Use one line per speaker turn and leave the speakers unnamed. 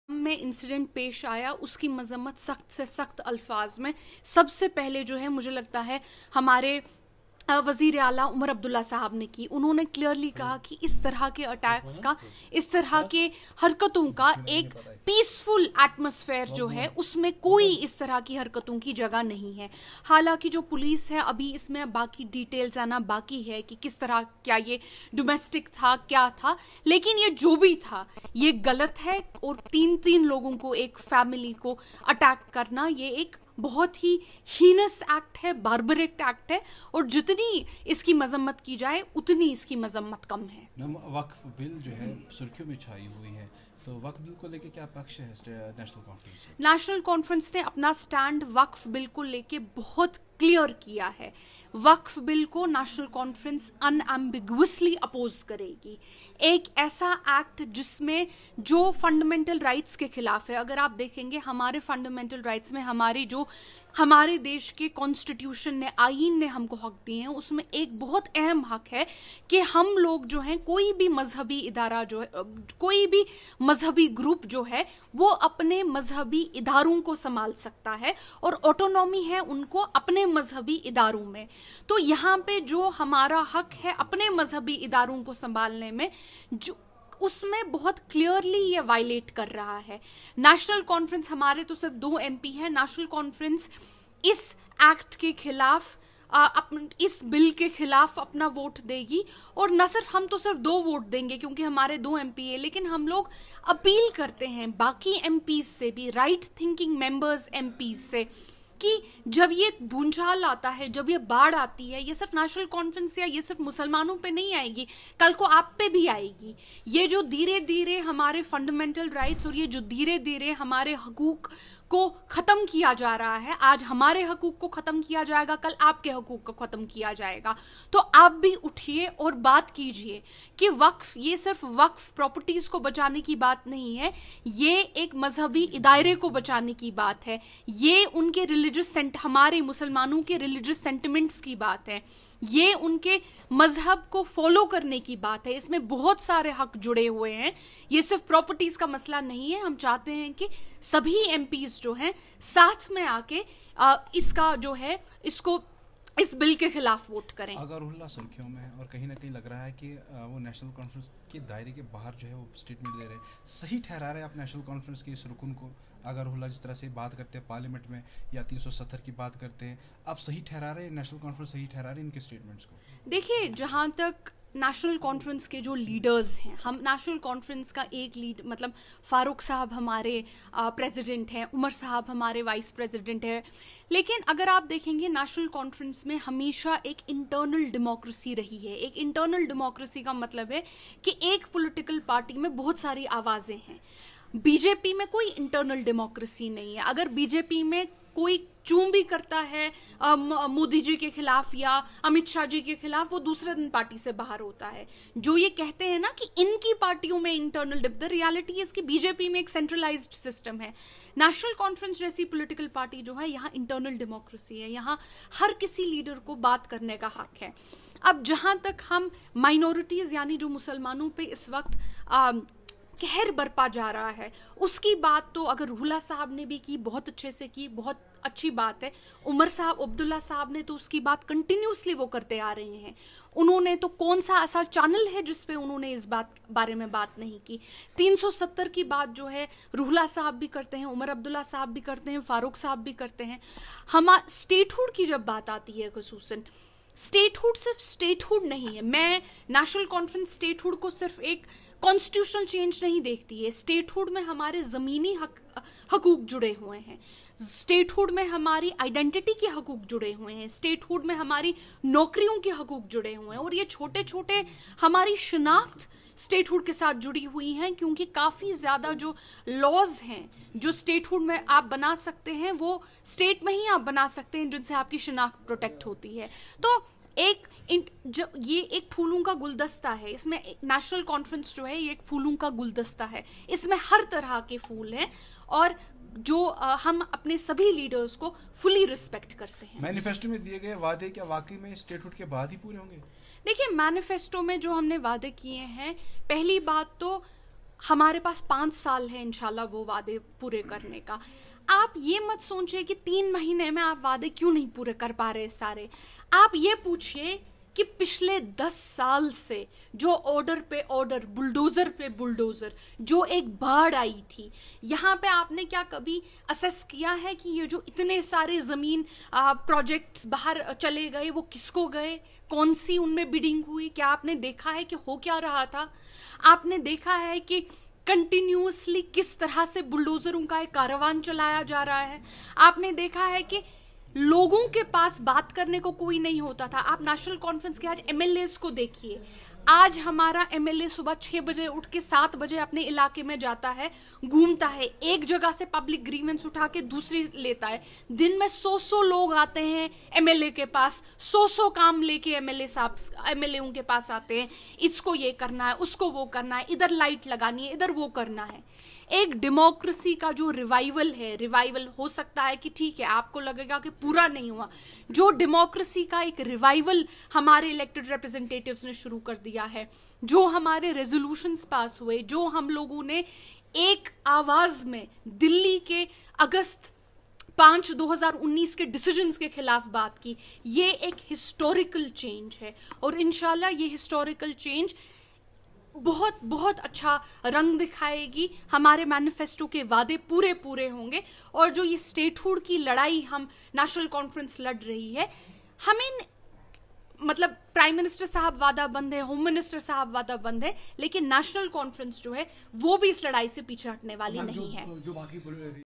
में इंसिडेंट पेश आया उसकी मजम्मत सख्त से सख्त अल्फाज में सबसे पहले जो है मुझे लगता है हमारे वजीर आला उमर अब्दुल्ला साहब ने की। उन्होंने क्लियरली कहा कि इस तरह के अटैक्स का, इस तरह के हरकतों का एक पीसफुल एटमॉस्फेयर जो है उसमें कोई इस तरह की हरकतों की जगह नहीं है। हालांकि जो पुलिस है अभी इसमें बाकी डिटेल्स आना बाकी है कि किस तरह, क्या ये डोमेस्टिक था क्या था, लेकिन ये जो भी था ये गलत है। और तीन तीन लोगों को, एक फैमिली को अटैक करना ये एक बहुत ही हीनस एक्ट है, बार्बरिक एक्ट है, और जितनी इसकी मजम्मत की जाए उतनी इसकी मजम्मत कम है।
वक्फ बिल जो है सुर्खियों में छाई हुई है, तो वक्फ बिल को लेके क्या पक्ष है नेशनल कॉन्फ्रेंस?
नेशनल कॉन्फ्रेंस ने अपना स्टैंड वक्फ बिल को लेके बहुत क्लियर किया है। वक्फ बिल को नेशनल कॉन्फ्रेंस अनएम्बिगुअसली अपोज करेगी। एक ऐसा एक्ट जिसमें जो फंडामेंटल राइट्स के खिलाफ है। अगर आप देखेंगे हमारे फंडामेंटल राइट्स में हमारे देश के कॉन्स्टिट्यूशन ने, आईन ने हमको हक दिए हैं, उसमें एक बहुत अहम हक है कि हम लोग जो हैं, कोई भी मजहबी इदारा जो है, कोई भी मजहबी ग्रुप जो है वो अपने मजहबी इदारों को संभाल सकता है और ऑटोनॉमी है उनको अपने मजहबी इदारों में। तो यहाँ पे जो हमारा हक है अपने मजहबी इदारों को संभालने में, जो उसमें बहुत क्लियरली ये वायलेट कर रहा है। नेशनल कॉन्फ्रेंस, हमारे तो सिर्फ 2 एमपी हैं, नेशनल कॉन्फ्रेंस इस एक्ट के खिलाफ, इस बिल के खिलाफ अपना वोट देगी। और न सिर्फ हम, तो सिर्फ 2 वोट देंगे क्योंकि हमारे 2 एमपी है, लेकिन हम लोग अपील करते हैं बाकी एमपीज से भी, राइट थिंकिंग मेंबर्स एमपीज से, कि जब ये भूचाल आता है, जब ये बाढ़ आती है, ये सिर्फ नेशनल कॉन्फ्रेंस या ये सिर्फ मुसलमानों पे नहीं आएगी, कल को आप पे भी आएगी। ये जो धीरे धीरे हमारे फंडामेंटल राइट्स और ये जो धीरे धीरे हमारे हकूक को खत्म किया जा रहा है, आज हमारे हकूक को खत्म किया जाएगा, कल आपके हकूक को खत्म किया जाएगा। तो आप भी उठिए और बात कीजिए कि वक्फ, ये सिर्फ वक्फ प्रॉपर्टीज को बचाने की बात नहीं है, ये एक मजहबी इदारे को बचाने की बात है, ये उनके हमारे मुसलमानों के रिलीजियस सेंटिमेंट्स की बात है, ये उनके मजहब को फॉलो करने की बात है। इसमें बहुत सारे हक जुड़े हुए हैं, ये सिर्फ प्रॉपर्टीज का मसला नहीं है। हम चाहते हैं कि सभी एमपीज जो हैं साथ में आके इसका जो है, इसको, इस बिल के खिलाफ वोट करें।
अगर उल्ला सुर्खियों में और कहीं ना कहीं लग रहा है कि वो नेशनल कॉन्फ्रेंस के दायरे के बाहर जो है वो स्टेटमेंट दे रहे हैं, सही ठहरा रहे हैं आप नेशनल कॉन्फ्रेंस के इस रुकन को? अगर हुल्ला जिस तरह से बात करते हैं पार्लियामेंट में या 370 की बात करते हैं, आप सही ठहरा रहे हैं, नेशनल कॉन्फ्रेंस सही ठहरा रहे हैं इनके स्टेटमेंट्स को?
देखिए, जहां तक नेशनल कॉन्फ्रेंस के जो लीडर्स हैं, हम नेशनल कॉन्फ्रेंस का एक लीड, मतलब फारूक साहब हमारे प्रेसिडेंट हैं, उमर साहब हमारे वाइस प्रेसिडेंट हैं, लेकिन अगर आप देखेंगे नेशनल कॉन्फ्रेंस में हमेशा एक इंटरनल डेमोक्रेसी रही है। एक इंटरनल डेमोक्रेसी का मतलब है कि एक पॉलिटिकल पार्टी में बहुत सारी आवाज़ें हैं। बीजेपी में कोई इंटरनल डेमोक्रेसी नहीं है। अगर बीजेपी में कोई चूं भी करता है मोदी जी के खिलाफ या अमित शाह जी के खिलाफ, वो दूसरे दिन पार्टी से बाहर होता है। जो ये कहते हैं ना कि इनकी पार्टियों में इंटरनल, द रियलिटी है इसकी बीजेपी में एक सेंट्रलाइज्ड सिस्टम है। नेशनल कॉन्फ्रेंस जैसी पॉलिटिकल पार्टी जो है, यहाँ इंटरनल डेमोक्रेसी है, यहाँ हर किसी लीडर को बात करने का हक है। अब जहां तक हम माइनॉरिटीज यानी जो मुसलमानों पे इस वक्त कहर बरपा जा रहा है, उसकी बात तो अगर रुहुल्ला साहब ने भी की, बहुत अच्छे से की, बहुत अच्छी बात है। उमर साहब, अब्दुल्ला साहब ने तो उसकी बात कंटिन्यूसली वो करते आ रहे हैं। उन्होंने तो कौन सा ऐसा चैनल है जिसपे उन्होंने इस बात बारे में बात नहीं की? 370 की बात जो है रुहुल्ला साहब भी करते हैं, उमर अब्दुल्ला साहब भी करते हैं, फारूक साहब भी करते हैं। स्टेटहुड की जब बात आती है, खुसूसन स्टेटहुड सिर्फ स्टेटहुड नहीं है। मैं नेशनल कॉन्फ्रेंस स्टेटहुड को सिर्फ एक कॉन्स्टिट्यूशनल चेंज नहीं देखती है। स्टेटहुड में हमारे ज़मीनी हकूक जुड़े हुए हैं, स्टेटहुड में हमारी आइडेंटिटी के हकूक जुड़े हुए हैं, स्टेटहुड में हमारी नौकरियों के हकूक जुड़े हुए हैं, और ये छोटे छोटे हमारी शिनाख्त स्टेटहुड के साथ जुड़ी हुई हैं, क्योंकि काफ़ी ज़्यादा जो लॉज हैं जो स्टेटहुड में आप बना सकते हैं, वो स्टेट में ही आप बना सकते हैं जिनसे आपकी शिनाख्त प्रोटेक्ट होती है। तो ये एक फूलों का गुलदस्ता है। इसमें नेशनल कॉन्फ्रेंस जो है ये एक फूलों का गुलदस्ता है, इसमें हर तरह के फूल हैं, और जो हम अपने सभी लीडर्स को फुली रिस्पेक्ट करते हैं।
मैनिफेस्टो में दिए गए वादे क्या वाकई में स्टेटहुड के बाद ही पूरे होंगे?
देखिए, मैनिफेस्टो में जो हमने वादे किए हैं, पहली बात तो हमारे पास 5 साल है इंशाल्लाह वो वादे पूरे करने का। आप ये मत सोचिए कि 3 महीने में आप वादे क्यों नहीं पूरे कर पा रहे सारे। आप ये पूछिए कि पिछले 10 साल से जो ऑर्डर पे ऑर्डर, बुलडोजर पे बुलडोजर, जो एक बाढ़ आई थी, यहाँ पे आपने क्या कभी असेस किया है कि ये जो इतने सारे जमीन प्रोजेक्ट्स बाहर चले गए वो किसको गए, कौन सी उनमें बिडिंग हुई? क्या आपने देखा है कि हो क्या रहा था? आपने देखा है कि कंटिन्यूअसली किस तरह से बुलडोजरों का एक कारवान चलाया जा रहा है? आपने देखा है कि लोगों के पास बात करने को कोई नहीं होता था। आप नेशनल कॉन्फ्रेंस के आज एमएलएस को देखिए। आज हमारा एमएलए सुबह 6 बजे उठ के 7 बजे अपने इलाके में जाता है, घूमता है, एक जगह से पब्लिक ग्रीवेंस उठा के दूसरी लेता है। दिन में 100 लोग आते हैं एमएलए के पास, 100 काम लेके एमएलए के पास आते हैं। इसको ये करना है, उसको वो करना है, इधर लाइट लगानी है, इधर वो करना है। एक डेमोक्रेसी का जो रिवाइवल है, रिवाइवल हो सकता है कि ठीक है आपको लगेगा कि पूरा नहीं हुआ, जो डेमोक्रेसी का एक रिवाइवल हमारे इलेक्टेड रिप्रेजेंटेटिव्स ने शुरू कर दिया है, जो हमारे रेजोल्यूशंस पास हुए, जो हम लोगों ने एक आवाज में दिल्ली के अगस्त 5, 2019 के डिसीजंस के खिलाफ बात की, ये एक हिस्टोरिकल चेंज है। और इंशाल्लाह ये हिस्टोरिकल चेंज बहुत बहुत अच्छा रंग दिखाएगी। हमारे मैनिफेस्टो के वादे पूरे होंगे। और जो ये स्टेटहुड की लड़ाई हम नेशनल कॉन्फ्रेंस लड़ रही है, हमें मतलब प्राइम मिनिस्टर साहब वादा बंद है, होम मिनिस्टर साहब वादा बंद है, लेकिन नेशनल कॉन्फ्रेंस जो है वो भी इस लड़ाई से पीछे हटने वाली नहीं है।